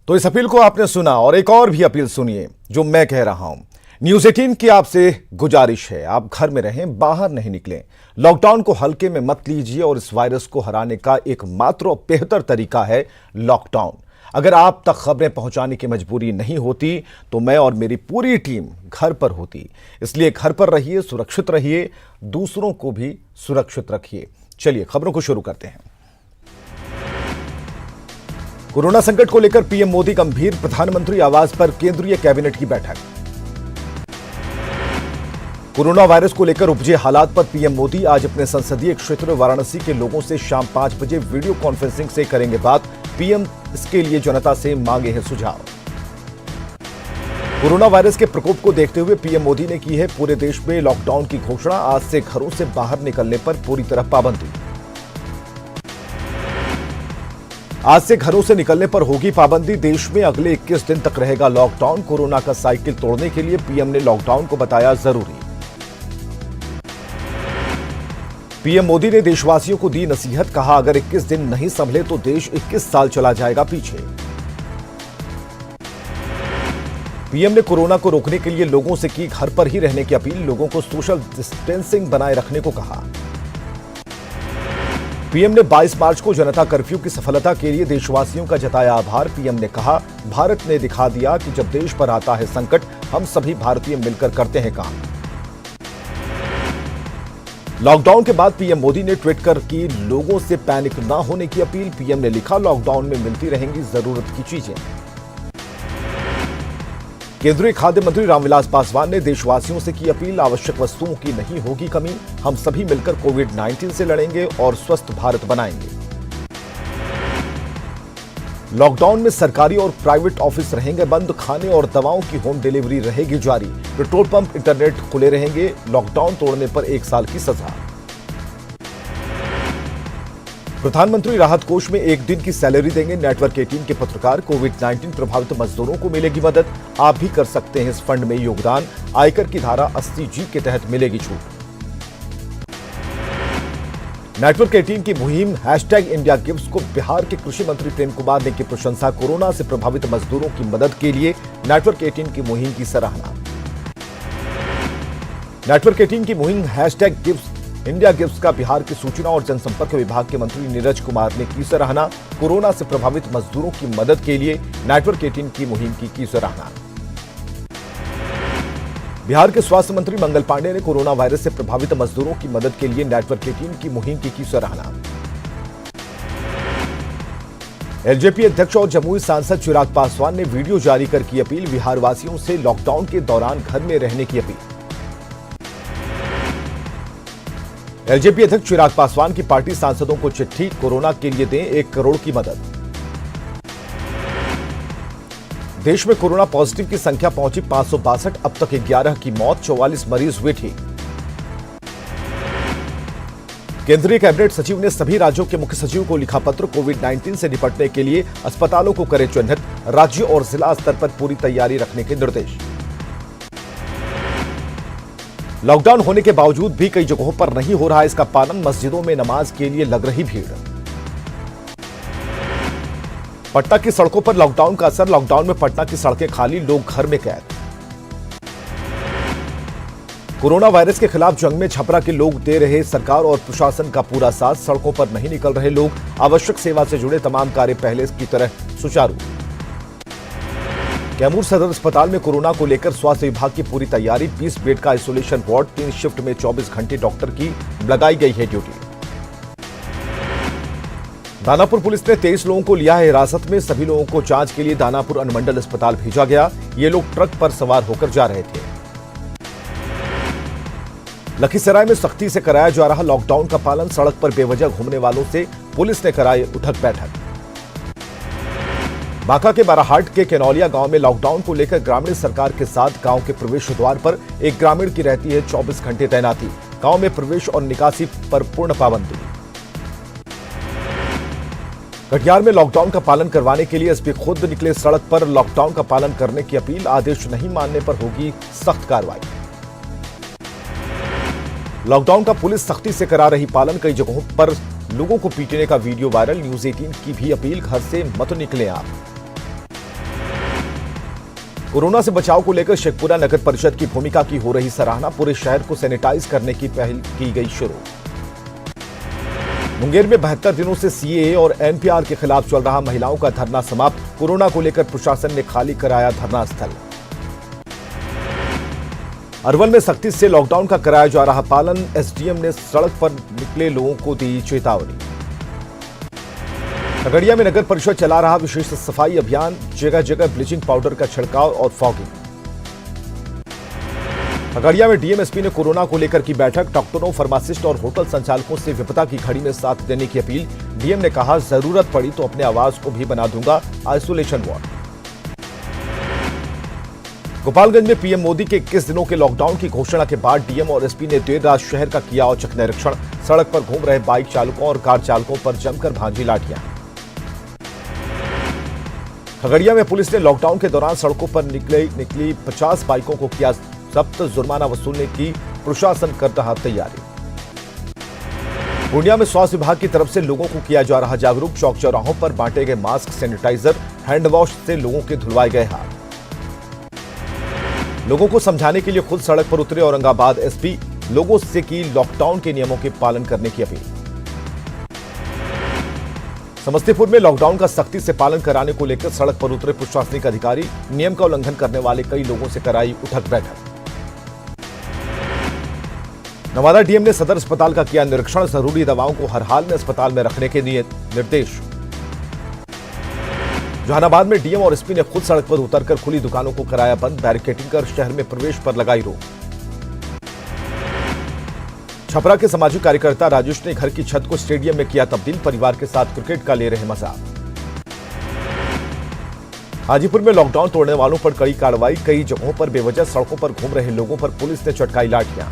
तो इस अपील को आपने सुना और एक और भी अपील सुनिए जो मैं कह रहा हूं। न्यूज़ 18 की आपसे गुजारिश है, आप घर में रहें, बाहर नहीं निकलें। लॉकडाउन को हल्के में मत लीजिए और इस वायरस को हराने का एकमात्र और बेहतर तरीका है लॉकडाउन। अगर आप तक खबरें पहुंचाने की मजबूरी नहीं होती तो मैं और मेरी पूरी टीम घर पर होती। इसलिए घर पर रहिए, सुरक्षित रहिए, दूसरों को भी सुरक्षित रखिए। चलिए खबरों को शुरू करते हैं। कोरोना संकट को लेकर पीएम मोदी गंभीर, प्रधानमंत्री आवास पर केंद्रीय कैबिनेट की बैठक। कोरोना वायरस को लेकर उपजे हालात पर पीएम मोदी आज अपने संसदीय क्षेत्र वाराणसी के लोगों से शाम 5 बजे वीडियो कॉन्फ्रेंसिंग से करेंगे बात। पीएम इसके लिए जनता से मांगे हैं सुझाव। कोरोना वायरस के प्रकोप को देखते हुए पीएम मोदी ने की है पूरे देश में लॉकडाउन की घोषणा। आज से घरों से बाहर निकलने पर पूरी तरह पाबंदी। आज से घरों से निकलने पर होगी पाबंदी। देश में अगले 21 दिन तक रहेगा लॉकडाउन। कोरोना का साइकिल तोड़ने के लिए पीएम ने लॉकडाउन को बताया जरूरी। पीएम मोदी ने देशवासियों को दी नसीहत, कहा अगर 21 दिन नहीं संभले तो देश 21 साल चला जाएगा पीछे। पीएम ने कोरोना को रोकने के लिए लोगों से की घर पर ही रहने की अपील, लोगों को सोशल डिस्टेंसिंग बनाए रखने को कहा। पीएम ने 22 मार्च को जनता कर्फ्यू की सफलता के लिए देशवासियों का जताया आभार। पीएम ने कहा भारत ने दिखा दिया कि जब देश पर आता है संकट, हम सभी भारतीय मिलकर करते हैं काम। लॉकडाउन के बाद पीएम मोदी ने ट्वीट कर की लोगों से पैनिक ना होने की अपील। पीएम ने लिखा लॉकडाउन में मिलती रहेंगी जरूरत की चीजें। केंद्रीय खाद्य मंत्री रामविलास पासवान ने देशवासियों से की अपील, आवश्यक वस्तुओं की नहीं होगी कमी, हम सभी मिलकर कोविड-19 से लड़ेंगे और स्वस्थ भारत बनाएंगे। लॉकडाउन में सरकारी और प्राइवेट ऑफिस रहेंगे बंद, खाने और दवाओं की होम डिलीवरी रहेगी जारी, पेट्रोल पंप, इंटरनेट खुले रहेंगे, लॉकडाउन तोड़ने पर 1 साल की सजा। प्रधानमंत्री राहत कोष में 1 दिन की सैलरी देंगे नेटवर्क 18 के पत्रकार। कोविड-19 प्रभावित मजदूरों को मिलेगी मदद, आप भी कर सकते हैं इस फंड में योगदान। आयकर की धारा 80G के तहत मिलेगी छूट। नेटवर्क 18 की मुहिम #इंडिया गिव्स को बिहार के कृषि मंत्री प्रेम कुमार ने की प्रशंसा। कोरोना से प्रभावित मजदूरों की मदद के लिए नेटवर्क 18 की मुहिम की सराहना। नेटवर्क 18 की मुहिम #इंडिया गिव्स का बिहार के सूचना और जनसंपर्क विभाग के मंत्री नीरज कुमार ने की सराहना। कोरोना से प्रभावित मजदूरों की मदद के लिए नेटवर्क 18 की मुहिम की सराहना। बिहार के स्वास्थ्य मंत्री मंगल पांडे ने कोरोना वायरस से प्रभावित मजदूरों की मदद के लिए नेटवर्क 18 की मुहिम की सराहना। एलजेपी अध्यक्ष और जमुई सांसद चिराग पासवान ने वीडियो जारी कर की अपील, बिहार वासियों से लॉकडाउन के दौरान घर में रहने की अपील। एलजेपी अध्यक्ष चिराग पासवान की पार्टी सांसदों को चिट्ठी, कोरोना के लिए दें 1 करोड़ की मदद। देश में कोरोना पॉजिटिव की संख्या पहुंची 562, अब तक 11 की मौत, 44 मरीज हुए ठीक। केंद्रीय कैबिनेट सचिव ने सभी राज्यों के मुख्य सचिव को लिखा पत्र, कोविड-19 से निपटने के लिए अस्पतालों को करे चिन्हित, राज्य और जिला स्तर पर पूरी तैयारी रखने के निर्देश। लॉकडाउन होने के बावजूद भी कई जगहों पर नहीं हो रहा इसका पालन, मस्जिदों में नमाज के लिए लग रही भीड़। पटना की सड़कों पर लॉकडाउन का असर, लॉकडाउन में पटना की सड़कें खाली, लोग घर में कैद। कोरोना वायरस के खिलाफ जंग में छपरा के लोग दे रहे सरकार और प्रशासन का पूरा साथ, सड़कों पर नहीं निकल रहे लोग, आवश्यक सेवा से जुड़े तमाम कार्य पहले की तरह सुचारू। कैमूर सदर अस्पताल में कोरोना को लेकर स्वास्थ्य विभाग की पूरी तैयारी, 20 बेड का आइसोलेशन वार्ड, 3 शिफ्ट में 24 घंटे डॉक्टर की लगाई गई है ड्यूटी। दानापुर पुलिस ने 23 लोगों को लिया है हिरासत में, सभी लोगों को जांच के लिए दानापुर अनुमंडल अस्पताल भेजा गया। ये लोग ट्रक पर सवार होकर जा रहे थे। लखीसराय में सख्ती से कराया जा रहा लॉकडाउन का पालन, सड़क पर बेवजह घूमने वालों से पुलिस ने कराई उठक बैठक। बांका के बाराहाट के केनौलिया गांव में लॉकडाउन को लेकर ग्रामीण सरकार के साथ गांव के प्रवेश द्वार पर एक ग्रामीण की रहती है 24 घंटे तैनाती, गांव में प्रवेश और निकासी पर पूर्ण पाबंदी। कटिहार में लॉकडाउन का पालन करवाने के लिए एसपी खुद निकले सड़क पर, लॉकडाउन का पालन करने की अपील, आदेश नहीं मानने पर होगी सख्त कार्रवाई। लॉकडाउन का पुलिस सख्ती से करा रही पालन, कई जगहों पर लोगों को पीटने का वीडियो वायरल। न्यूज़ 18 की भी अपील, घर से मत निकलें आप। कोरोना से बचाव को लेकर शेखपुरा नगर परिषद की भूमिका की हो रही सराहना। पूरे शहर को सैनिटाइज करने की पहल की गई शुरू। मुंगेर में 72 दिनों से सीएए और एनपीआर के खिलाफ चल रहा महिलाओं का धरना समाप्त। कोरोना को लेकर प्रशासन ने खाली कराया धरना स्थल। अरवल में सख्ती से लॉकडाउन का कराया जा रहा पालन। एसडीएम ने सड़क पर निकले लोगों को दी चेतावनी। खगड़िया में नगर परिषद चला रहा विशेष सफाई अभियान। जगह जगह ब्लीचिंग पाउडर का छिड़काव और फॉगिंग। खगड़िया में डीएमएसपी ने कोरोना को लेकर की बैठक। डॉक्टरों, फार्मासिस्ट और होटल संचालकों से विपदा की घड़ी में साथ देने की अपील। डीएम ने कहा, जरूरत पड़ी तो अपने आवास को भी बना दूंगा आइसोलेशन वार्ड। गोपालगंज में पीएम मोदी के 21 दिनों के लॉकडाउन की घोषणा के बाद डीएम और एसपी ने देर रात शहर का किया औचक निरीक्षण। सड़क पर घूम रहे बाइक चालकों और कार चालकों पर जमकर भांजी लाठियां। खगड़िया में पुलिस ने लॉकडाउन के दौरान सड़कों पर निकली 50 बाइकों को किया जब्त। जुर्माना वसूलने की प्रशासन कर रहा तैयारी। पूर्णिया में स्वास्थ्य विभाग की तरफ से लोगों को किया जा रहा जागरूक। चौक चौराहों पर बांटे गए मास्क, सैनिटाइजर, हैंड वॉश से लोगों के धुलवाए गए हाथ। लोगों को समझाने के लिए खुद सड़क पर उतरे औरंगाबाद एसपी। लोगों से की लॉकडाउन के नियमों के पालन करने की अपील। समस्तीपुर में लॉकडाउन का सख्ती से पालन कराने को लेकर सड़क पर उतरे प्रशासनिक अधिकारी। नियम का उल्लंघन करने वाले कई लोगों से कराई उठक बैठक। नवादा डीएम ने सदर अस्पताल का किया निरीक्षण। जरूरी दवाओं को हर हाल में अस्पताल में रखने के निर्देश। जहानाबाद में डीएम और एसपी ने खुद सड़क पर उतरकर खुली दुकानों को कराया बंद। बैरिकेडिंग कर शहर में प्रवेश पर लगाई रोक। छपरा के सामाजिक कार्यकर्ता राजेश ने घर की छत को स्टेडियम में किया तब्दील। परिवार के साथ क्रिकेट का ले रहे मजा। हाजीपुर में लॉकडाउन तोड़ने वालों पर कड़ी कार्रवाई। कई जगहों पर बेवजह सड़कों पर घूम रहे लोगों पर पुलिस ने चटकाई लाठियां।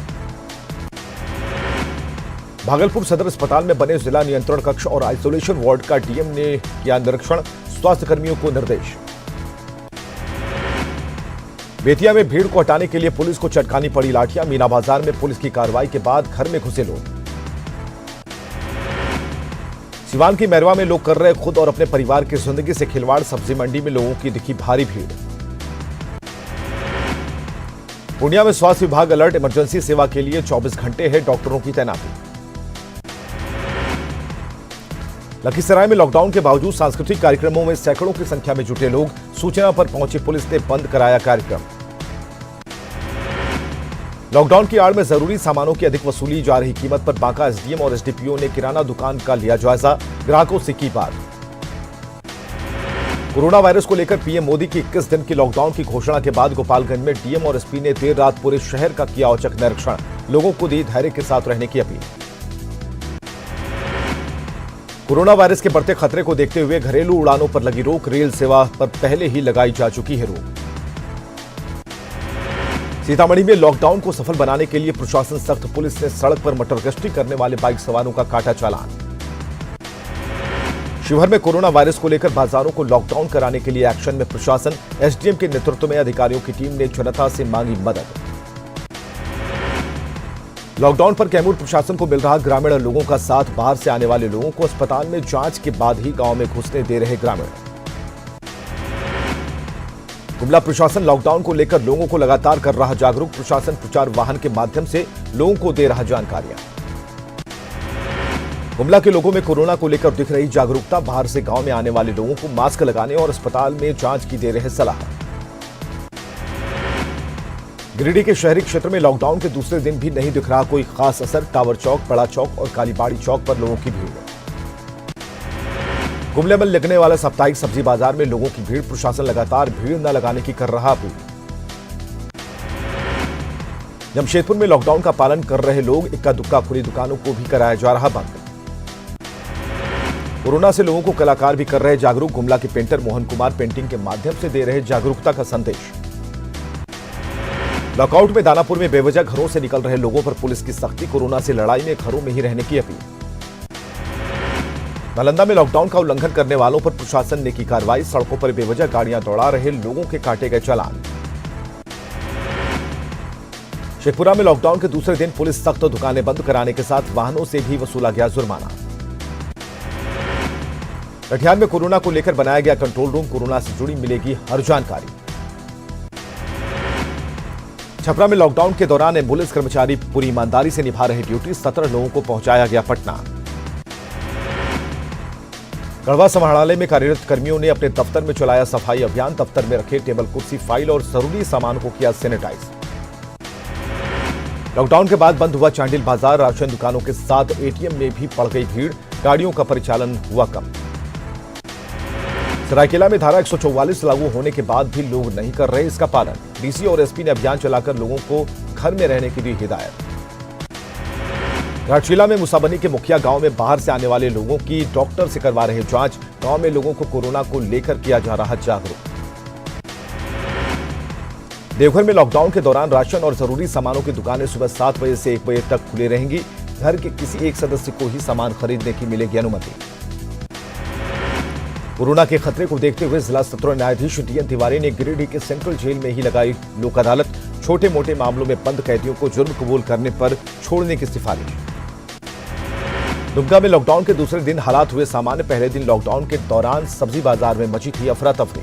भागलपुर सदर अस्पताल में बने जिला नियंत्रण कक्ष और आइसोलेशन वार्ड का डीएम ने किया निरीक्षण। स्वास्थ्य कर्मियों को निर्देश। बेतिया में भीड़ को हटाने के लिए पुलिस को चटकानी पड़ी लाठियां। मीना बाजार में पुलिस की कार्रवाई के बाद घर में घुसे लोग। सिवान की मैरवा में लोग कर रहे खुद और अपने परिवार की जिंदगी से खिलवाड़। सब्जी मंडी में लोगों की दिखी भारी भीड़। पूर्णिया में स्वास्थ्य विभाग अलर्ट। इमरजेंसी सेवा के लिए 24 घंटे है डॉक्टरों की तैनाती। लखीसराय में लॉकडाउन के बावजूद सांस्कृतिक कार्यक्रमों में सैकड़ों की संख्या में जुटे लोग। सूचना पर पहुंची पुलिस ने बंद कराया कार्यक्रम। लॉकडाउन की आड़ में जरूरी सामानों की अधिक वसूली जा रही कीमत पर बांका एसडीएम और एसडीपीओ ने किराना दुकान का लिया जायजा। ग्राहकों से की बात। कोरोना वायरस को लेकर पीएम मोदी की 21 दिन की लॉकडाउन की घोषणा के बाद गोपालगंज में डीएम और एसपी ने देर रात पूरे शहर का किया औचक निरीक्षण। लोगों को दी धैर्य के साथ रहने की अपील। कोरोना वायरस के बढ़ते खतरे को देखते हुए घरेलू उड़ानों पर लगी रोक। रेल सेवा पर पहले ही लगाई जा चुकी है रोक। सीतामढ़ी में लॉकडाउन को सफल बनाने के लिए प्रशासन सख्त। पुलिस ने सड़क पर मटर गश्ती करने वाले बाइक सवारों का काटा चालान। शिवहर में कोरोना वायरस को लेकर बाजारों को लॉकडाउन कराने के लिए एक्शन में प्रशासन। एसडीएम के नेतृत्व में अधिकारियों की टीम ने जनता से मांगी मदद। लॉकडाउन पर कैमूर प्रशासन को मिल रहा ग्रामीण लोगों का साथ। बाहर से आने वाले लोगों को अस्पताल में जांच के बाद ही गांव में घुसने दे रहे ग्रामीण। गुमला प्रशासन लॉकडाउन को लेकर लोगों को लगातार कर रहा जागरूक। प्रशासन प्रचार वाहन के माध्यम से लोगों को दे रहा जानकारियां। गुमला के लोगों में कोरोना को लेकर दिख रही जागरूकता। बाहर से गांव में आने वाले लोगों को मास्क लगाने और अस्पताल में जांच की दे रहे सलाह। गिरिडीह के शहरी क्षेत्र में लॉकडाउन के दूसरे दिन भी नहीं दिख रहा कोई खास असर। टावर चौक, बड़ा चौक और कालीबाड़ी चौक पर लोगों की भीड़। गुमले में लगने वाला साप्ताहिक सब्जी बाजार में लोगों की भीड़। प्रशासन लगातार भीड़ न लगाने की कर रहा अपील। जमशेदपुर में लॉकडाउन का पालन कर रहे लोग। इक्का दुक्का खुली दुकानों को भी कराया जा रहा बंद। कोरोना से लोगों को कलाकार भी कर रहे जागरूक। गुमला के पेंटर मोहन कुमार पेंटिंग के माध्यम से दे रहे जागरूकता का संदेश। लॉकआउट में दानापुर में बेवजह घरों से निकल रहे लोगों पर पुलिस की सख्ती। कोरोना से लड़ाई में घरों में ही रहने की अपील। नालंदा में लॉकडाउन का उल्लंघन करने वालों पर प्रशासन ने की कार्रवाई। सड़कों पर बेवजह गाड़ियां दौड़ा रहे लोगों के काटे गए चालान। शेखपुरा में लॉकडाउन के दूसरे दिन पुलिस सख्त दुकानें बंद कराने के साथ वाहनों से भी वसूला गया जुर्माना। कटिहार में कोरोना को लेकर बनाया गया कंट्रोल रूम। कोरोना से जुड़ी मिलेगी हर जानकारी। छपरा में लॉकडाउन के दौरान एम्बुलेंस कर्मचारी पूरी ईमानदारी से निभा रहे ड्यूटी। 17 लोगों को पहुंचाया गया पटना। गढ़वा समाहरणालय में कार्यरत कर्मियों ने अपने दफ्तर में चलाया सफाई अभियान। दफ्तर में रखे टेबल, कुर्सी, फाइल और जरूरी सामान को किया सैनिटाइज। लॉकडाउन के बाद बंद हुआ चांडिल बाजार। राशन दुकानों के साथ एटीएम में भी पड़ गई भीड़। गाड़ियों का परिचालन हुआ कम। सरायकेला में धारा 144 लागू होने के बाद भी लोग नहीं कर रहे इसका पालन। डीसी और एसपी ने अभियान चलाकर लोगों को घर में रहने की दी हिदायत। घाटशिला में मुसाबनी के मुखिया गांव में बाहर से आने वाले लोगों की डॉक्टर से करवा रहे जांच। गांव में लोगों को कोरोना को लेकर किया जा रहा जागरूक। देवघर में लॉकडाउन के दौरान राशन और जरूरी सामानों की दुकानें सुबह 7 बजे से 1 बजे तक खुली रहेंगी। घर के किसी एक सदस्य को ही सामान खरीदने की मिलेगी अनुमति। कोरोना के खतरे को देखते हुए जिला सत्र न्यायाधीश डीएन तिवारी ने गिरिडीह के सेंट्रल जेल में ही लगाई लोक अदालत। छोटे मोटे मामलों में बंद कैदियों को जुर्म कबूल करने पर छोड़ने की सिफारिश। दुमका में लॉकडाउन के दूसरे दिन हालात हुए सामान्य। पहले दिन लॉकडाउन के दौरान सब्जी बाजार में मची थी अफरा तफरी।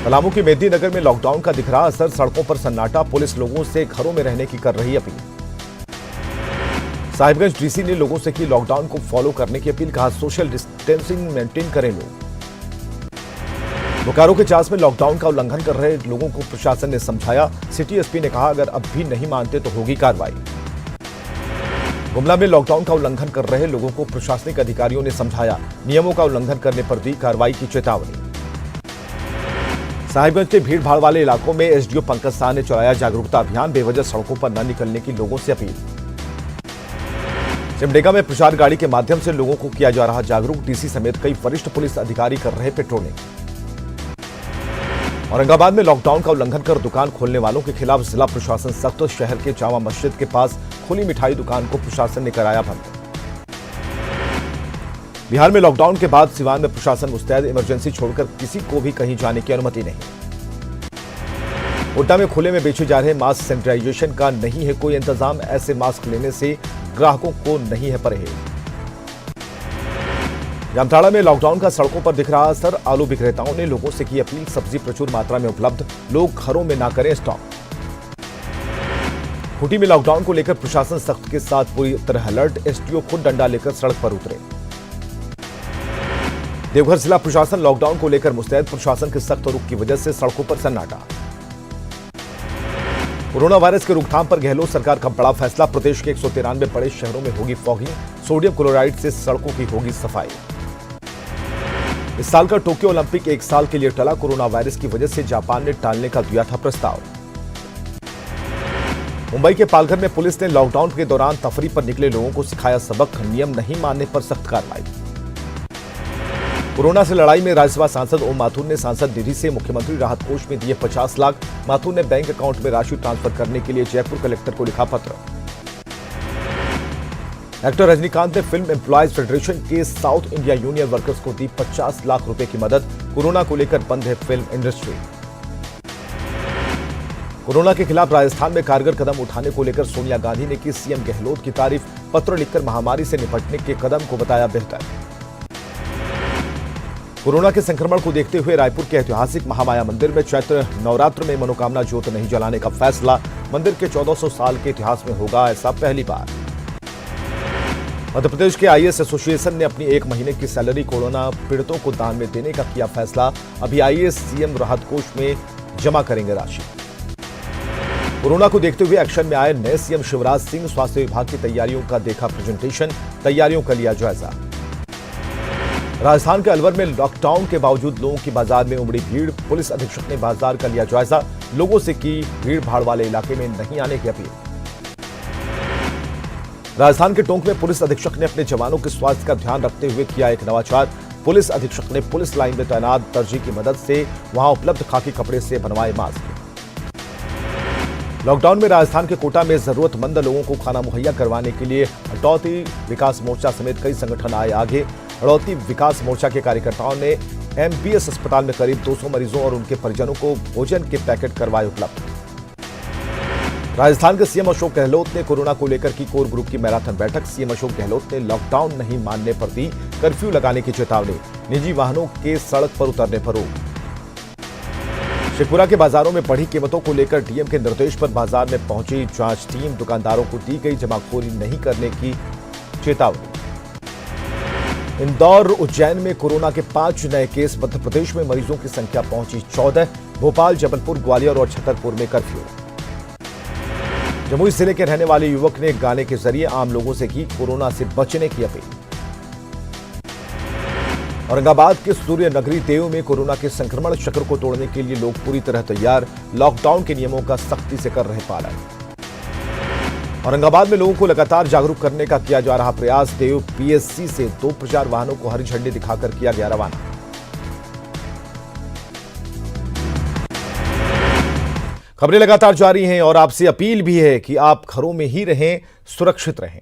पलामू के मेहदी नगर में लॉकडाउन का दिख रहा असर। सड़कों पर सन्नाटा। पुलिस लोगों से घरों में रहने की कर रही अपील। साहिबगंज डीसी ने लोगों से की लॉकडाउन को फॉलो करने की अपील। कहा सोशल डिस्टेंसिंग मेंटेन करें लोग। बोकारो के चास में लॉकडाउन का उल्लंघन कर रहे लोगों को प्रशासन ने समझाया। सिटी एसपी ने कहा अगर अब भी नहीं मानते तो होगी कार्रवाई। गुमला में लॉकडाउन का उल्लंघन कर रहे लोगों को प्रशासनिक अधिकारियों ने समझाया। नियमों का उल्लंघन करने पर दी कार्रवाई की चेतावनी। साहिबगंज के भीड़ भाड़ वाले इलाकों में एसडीओ पंकज शाह ने चलाया जागरूकता अभियान। बेवजह सड़कों पर न निकलने की लोगों से अपील। सिमडेगा में प्रचार गाड़ी के माध्यम से लोगों को किया जा रहा जागरूक। डीसी समेत कई वरिष्ठ पुलिस अधिकारी कर रहे पेट्रोलिंग। औरंगाबाद में लॉकडाउन का उल्लंघन कर दुकान खोलने वालों के खिलाफ जिला प्रशासन सख्त। शहर के जामा मस्जिद के पास खुली मिठाई दुकान को प्रशासन ने कराया बंद। बिहार में लॉकडाउन के बाद सिवान में प्रशासन मुस्तैद। इमरजेंसी छोड़कर किसी को भी कहीं जाने की अनुमति नहीं। गोड्डा में खुले में बेचे जा रहे मास्क सैनिटाइजेशन का नहीं है कोई इंतजाम। ऐसे मास्क लेने से ग्राहकों को नहीं है परहेज। जामताड़ा में लॉकडाउन का सड़कों पर दिख रहा असर। आलू विक्रेताओं ने लोगों से की अपील। सब्जी प्रचुर मात्रा में उपलब्ध। लोग घरों में ना करें स्टॉक। खूंटी में लॉकडाउन को लेकर प्रशासन सख्त के साथ पूरी तरह अलर्ट। एसडीओ खुद डंडा लेकर सड़क पर उतरे। देवघर जिला प्रशासन लॉकडाउन को लेकर मुस्तैद। प्रशासन के सख्त रुख की वजह से सड़कों पर सन्नाटा। कोरोना वायरस के रोकथाम पर गहलोत सरकार का बड़ा फैसला। प्रदेश के 193 बड़े शहरों में होगी फॉगिंग। सोडियम क्लोराइड से सड़कों की होगी सफाई। इस साल का टोक्यो ओलंपिक 1 साल के लिए टला। कोरोना वायरस की वजह से जापान ने टालने का दिया था प्रस्ताव। मुंबई के पालघर में पुलिस ने लॉकडाउन के दौरान तफरी पर निकले लोगों को सिखाया सबक। नियम नहीं मानने पर सख्त कार्रवाई। कोरोना से लड़ाई में राज्यसभा सांसद ओम माथुर ने सांसद निधि से मुख्यमंत्री राहत कोष में दिए 50 लाख। माथुर ने बैंक अकाउंट में राशि ट्रांसफर करने के लिए जयपुर कलेक्टर को लिखा पत्र। एक्टर रजनीकांत ने फिल्म एम्प्लॉयज फेडरेशन के साउथ इंडिया यूनियन वर्कर्स को दी 50 लाख रुपए की मदद। कोरोना को लेकर बंद है फिल्म इंडस्ट्री। कोरोना के खिलाफ राजस्थान में कारगर कदम उठाने को लेकर सोनिया गांधी ने की सीएम गहलोत की तारीफ। पत्र लिखकर महामारी से निपटने के कदम को बताया बेहतर। कोरोना के संक्रमण को देखते हुए रायपुर के ऐतिहासिक महामाया मंदिर में चैत्र नवरात्र में मनोकामना ज्योत नहीं जलाने का फैसला। मंदिर के 1400 साल के इतिहास में होगा ऐसा पहली बार। मध्य प्रदेश के आईएएस एसोसिएशन ने अपनी 1 महीने की सैलरी कोरोना पीड़ितों को दान में देने का किया फैसला। अभी आईएएस सीएम राहत कोष में जमा करेंगे राशि। कोरोना को देखते हुए एक्शन में आए नए सीएम शिवराज सिंह। स्वास्थ्य विभाग की तैयारियों का देखा प्रेजेंटेशन। तैयारियों का लिया जायजा। राजस्थान के अलवर में लॉकडाउन के बावजूद लोगों की बाजार में उमड़ी भीड़। पुलिस अधीक्षक ने बाजार का लिया जायजा। लोगों से की भीड़ भाड़ वाले इलाके में नहीं आने की अपील। राजस्थान के टोंक में पुलिस अधीक्षक ने अपने जवानों के स्वास्थ्य का ध्यान रखते हुए किया एक नवाचार। पुलिस अधीक्षक ने पुलिस लाइन में तैनात दर्जी की मदद से वहां उपलब्ध खाकी कपड़े से बनवाए मास्क। लॉकडाउन में राजस्थान के कोटा में जरूरतमंद लोगों को खाना मुहैया करवाने के लिए हड़ौती विकास मोर्चा समेत कई संगठन आए आगे। हड़ौती विकास मोर्चा के कार्यकर्ताओं ने एमबीएस अस्पताल में करीब 200 मरीजों और उनके परिजनों को भोजन के पैकेट करवाए उपलब्ध। राजस्थान के सीएम अशोक गहलोत ने कोरोना को लेकर की कोर ग्रुप की मैराथन बैठक। सीएम अशोक गहलोत ने लॉकडाउन नहीं मानने पर दी कर्फ्यू लगाने की चेतावनी। निजी वाहनों के सड़क पर उतरने पर रोक। शेखपुरा के बाजारों में बढ़ी कीमतों को लेकर डीएम के निर्देश पर बाजार में पहुंची जांच टीम, दुकानदारों को दी गई जमाखोरी नहीं करने की चेतावनी। इंदौर उज्जैन में कोरोना के 5 नए केस, मध्य प्रदेश में मरीजों की संख्या पहुंची 14, भोपाल, जबलपुर, ग्वालियर और छतरपुर में कर्फ्यू। जमुई जिले के रहने वाले युवक ने गाने के जरिए आम लोगों से की कोरोना से बचने की अपील। औरंगाबाद के सूर्य नगरी देव में कोरोना के संक्रमण चक्र को तोड़ने के लिए लोग पूरी तरह तैयार, लॉकडाउन के नियमों का सख्ती से कर रहे पालन। औरंगाबाद में लोगों को लगातार जागरूक करने का किया जा रहा प्रयास, देव पीएससी से 2 प्रचार वाहनों को हरी झंडी दिखाकर किया गया रवाना। खबरें लगातार जारी हैं और आपसे अपील भी है कि आप घरों में ही रहें, सुरक्षित रहें।